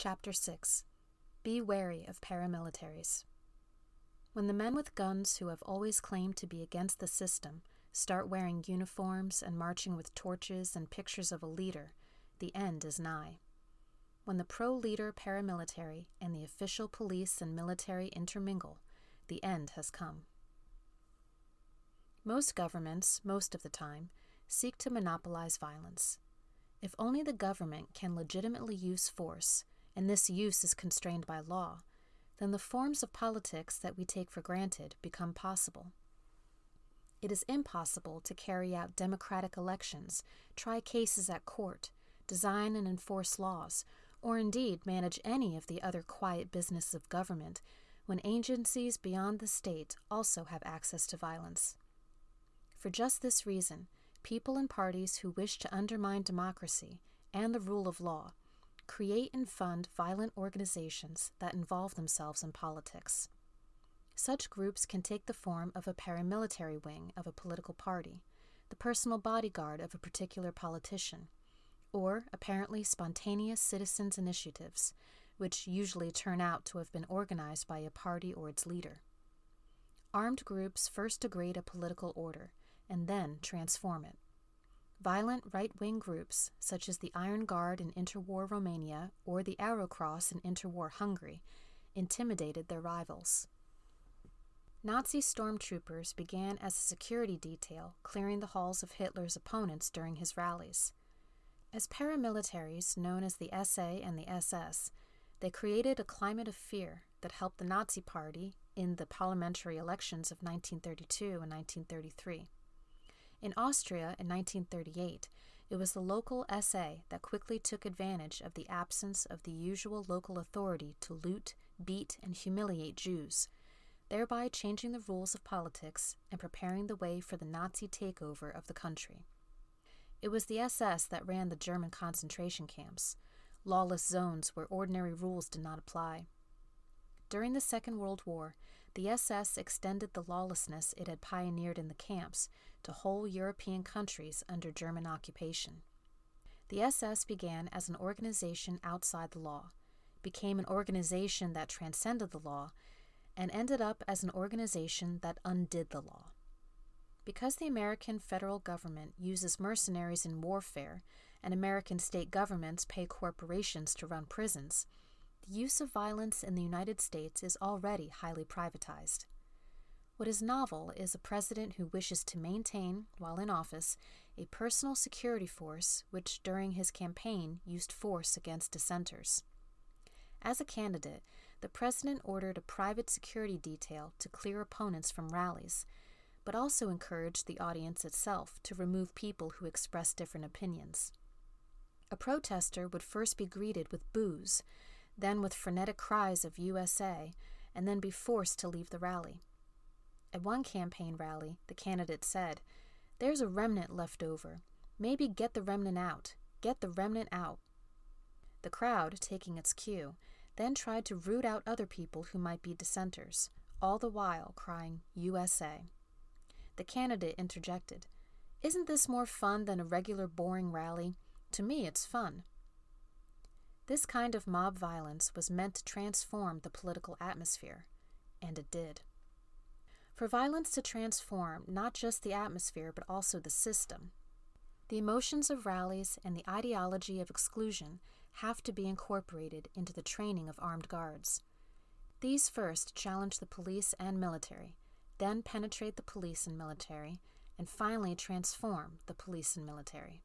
Chapter 6. Be wary of paramilitaries. When the men with guns who have always claimed to be against the system start wearing uniforms and marching with torches and pictures of a leader, the end is nigh. When the pro-leader paramilitary and the official police and military intermingle, the end has come. Most governments, most of the time, seek to monopolize violence. If only the government can legitimately use force, and this use is constrained by law, then the forms of politics that we take for granted become possible. It is impossible to carry out democratic elections, try cases at court, design and enforce laws, or indeed manage any of the other quiet business of government when agencies beyond the state also have access to violence. For just this reason, people and parties who wish to undermine democracy and the rule of law create and fund violent organizations that involve themselves in politics. Such groups can take the form of a paramilitary wing of a political party, the personal bodyguard of a particular politician, or apparently spontaneous citizens' initiatives, which usually turn out to have been organized by a party or its leader. Armed groups first degrade a political order and then transform it. Violent right-wing groups, such as the Iron Guard in interwar Romania or the Arrow Cross in interwar Hungary, intimidated their rivals. Nazi stormtroopers began as a security detail clearing the halls of Hitler's opponents during his rallies. As paramilitaries known as the SA and the SS, they created a climate of fear that helped the Nazi Party in the parliamentary elections of 1932 and 1933. In Austria in 1938, it was the local SA that quickly took advantage of the absence of the usual local authority to loot, beat, and humiliate Jews, thereby changing the rules of politics and preparing the way for the Nazi takeover of the country. It was the SS that ran the German concentration camps, lawless zones where ordinary rules did not apply. During the Second World War, the SS extended the lawlessness it had pioneered in the camps to whole European countries under German occupation. The SS began as an organization outside the law, became an organization that transcended the law, and ended up as an organization that undid the law. Because the American federal government uses mercenaries in warfare and American state governments pay corporations to run prisons, the use of violence in the United States is already highly privatized. What is novel is a president who wishes to maintain, while in office, a personal security force which during his campaign used force against dissenters. As a candidate, the president ordered a private security detail to clear opponents from rallies, but also encouraged the audience itself to remove people who expressed different opinions. A protester would first be greeted with boos, then with frenetic cries of USA, and then be forced to leave the rally. At one campaign rally, the candidate said, "There's a remnant left over. Maybe get the remnant out. Get the remnant out." The crowd, taking its cue, then tried to root out other people who might be dissenters, all the while crying USA. The candidate interjected, "Isn't this more fun than a regular boring rally? To me, it's fun." This kind of mob violence was meant to transform the political atmosphere, and it did. For violence to transform not just the atmosphere but also the system, the emotions of rallies and the ideology of exclusion have to be incorporated into the training of armed guards. These first challenge the police and military, then penetrate the police and military, and finally transform the police and military.